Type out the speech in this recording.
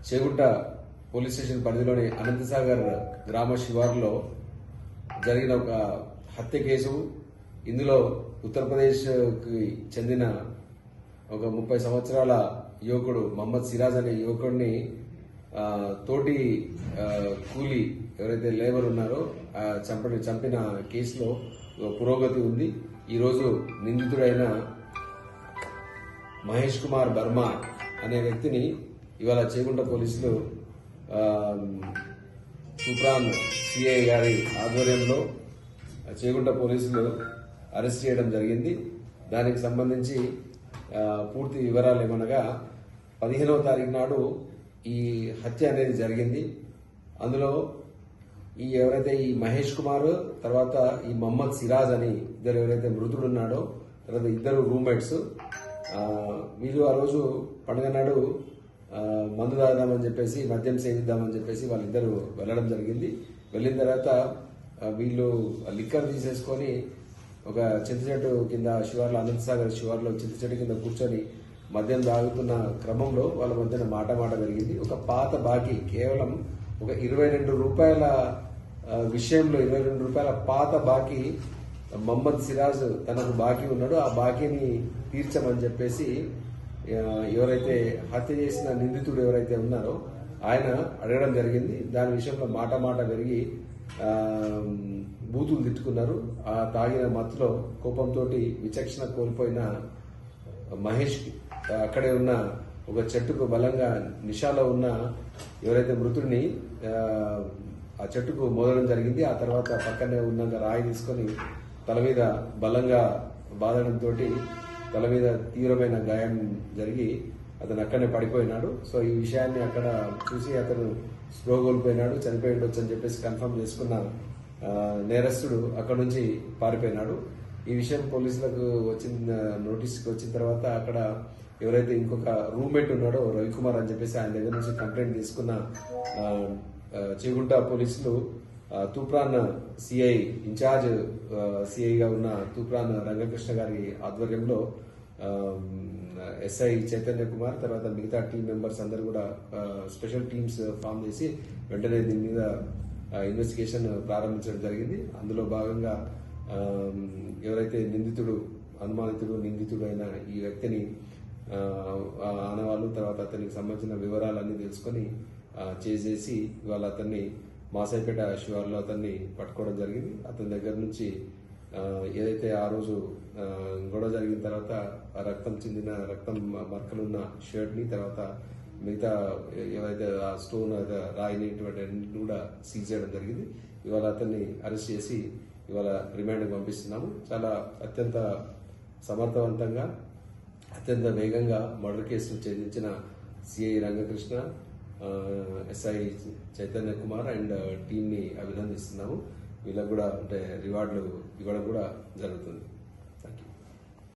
Chegunta police station పరిధిలోని అనంతసాగర్ గ్రామ శివారులో జరిగిన ఒక హత్య కేసు. ఇందులో ఉత్తరప్రదేశ్కి చెందిన ఒక 30 సంవత్సరాల యువకుడు మహమ్మద్ సిరాజ్ అనే యువకుడిని తోటి కూలీ ఎవరైతే లేబర్ ఉన్నారో చంపిన కేసులో పురోగతి ఉంది. ఈరోజు నిందితుడైన మహేష్ కుమార్ బర్మా అనే వ్యక్తిని ఇవాళ చేగుంట పోలీసులు తూప్రాన్ సిఐ గారి ఆధ్వర్యంలో చేగుంట పోలీసులు అరెస్ట్ చేయడం జరిగింది. దానికి సంబంధించి పూర్తి వివరాలు ఏమనగా 15వ తారీఖు నాడు ఈ హత్య అనేది జరిగింది. అందులో ఎవరైతే ఈ మహేష్ కుమార్ తర్వాత ఈ మహమ్మద్ సిరాజ్ అని ఇద్దరు ఎవరైతే మృతుడున్నాడో తర్వాత ఇద్దరు రూమ్మేట్స్ వీళ్ళు ఆ రోజు పండుగ నాడు మందు తాగుదామని చెప్పేసి మద్యం సేవిద్దామని చెప్పేసి వాళ్ళిద్దరు వెళ్ళడం జరిగింది. వెళ్ళిన తర్వాత వీళ్ళు లిక్కర్ తీసేసుకొని ఒక చింత చెట్టు కింద శివార్లో అనంతసాగర్ శివార్లో చింత చెట్టు కింద కూర్చొని మద్యం తాగుతున్న క్రమంలో వాళ్ళ మధ్యన మాట పెరిగింది. ఒక పాత బాకీ కేవలం ఒక 22 రూపాయల విషయంలో 22 రూపాయల పాత బాకీ మహమ్మద్ సిరాజ్ తనకు బాకీ ఉన్నాడో ఆ బాకీని తీర్చమని చెప్పేసి ఎవరైతే హత్య చేసిన నిందితుడు ఎవరైతే ఉన్నారో ఆయన అడగడం జరిగింది. దాని విషయంలో మాట పెరిగి బూతులు తిట్టుకున్నారు. ఆ తాగిన మత్తులో కోపంతో విచక్షణ కోల్పోయిన మహేష్ అక్కడే ఉన్న ఒక చెట్టుకు బలంగా నిషాలో ఉన్న ఎవరైతే మృతుడిని ఆ చెట్టుకు మోదడం జరిగింది. ఆ తర్వాత పక్కనే ఉన్న రాయి తీసుకొని తల మీద బలంగా బాదడంతో తల మీద తీవ్రమైన గాయం జరిగి అతను అక్కడనే పడిపోయినాడు. సో ఈ విషయాన్ని అక్కడ చూసి అతను స్పృహ కోల్పోయినాడు, చనిపోయి ఉండొచ్చు అని చెప్పేసి కన్ఫర్మ్ చేసుకున్న నేరస్తుడు అక్కడ నుంచి పారిపోయినాడు. ఈ విషయం పోలీసులకు నోటీస్కి వచ్చిన తర్వాత అక్కడ ఎవరైతే ఇంకొక రూమ్మేట్ ఉన్నాడో రవికుమార్ అని చెప్పేసి ఆయన దగ్గర నుంచి కంప్లైంట్ తీసుకున్న చేగుంట పోలీసులు తూప్రాన్ సిఐ ఇన్ఛార్జ్ సిఐగా ఉన్న తూప్రాన్ రంగకృష్ణ గారి ఆధ్వర్యంలో ఎస్ఐ చైతన్య కుమార్ తర్వాత మిగతా టీం మెంబర్స్ అందరూ కూడా స్పెషల్ టీమ్స్ ఫామ్ చేసి వెంటనే దీని మీద ఇన్వెస్టిగేషన్ ప్రారంభించడం జరిగింది. అందులో భాగంగా ఎవరైతే అనుమానితుడు నిందితుడు అయిన ఈ వ్యక్తిని ఆనవాళ్ళు తర్వాత అతనికి సంబంధించిన వివరాలన్నీ తెలుసుకొని చేసేసి ఇవాళ అతన్ని మాసాయిపేట శివార్లో అతన్ని పట్టుకోవడం జరిగింది. అతని దగ్గర నుంచి ఏదైతే ఆ రోజు గొడవ జరిగిన తర్వాత రక్తం మరకలున్న షర్ట్ని తర్వాత మిగతా ఏవైతే ఆ స్టోన్ రాయినటువంటి అన్నింటిని కూడా సీజ్ చేయడం జరిగింది. ఇవాళ అతన్ని అరెస్ట్ చేసి ఇవాళ రిమాండ్కి పంపిస్తున్నాము. చాలా అత్యంత సమర్థవంతంగా అత్యంత వేగంగా మర్డర్ కేసును ఛేదించిన CI Rangakrishna, SI Chaitanya Kumar and టీంని అభినందిస్తున్నాము. వీళ్ళకు కూడా రివార్డులు ఇవ్వడం కూడా జరుగుతుంది.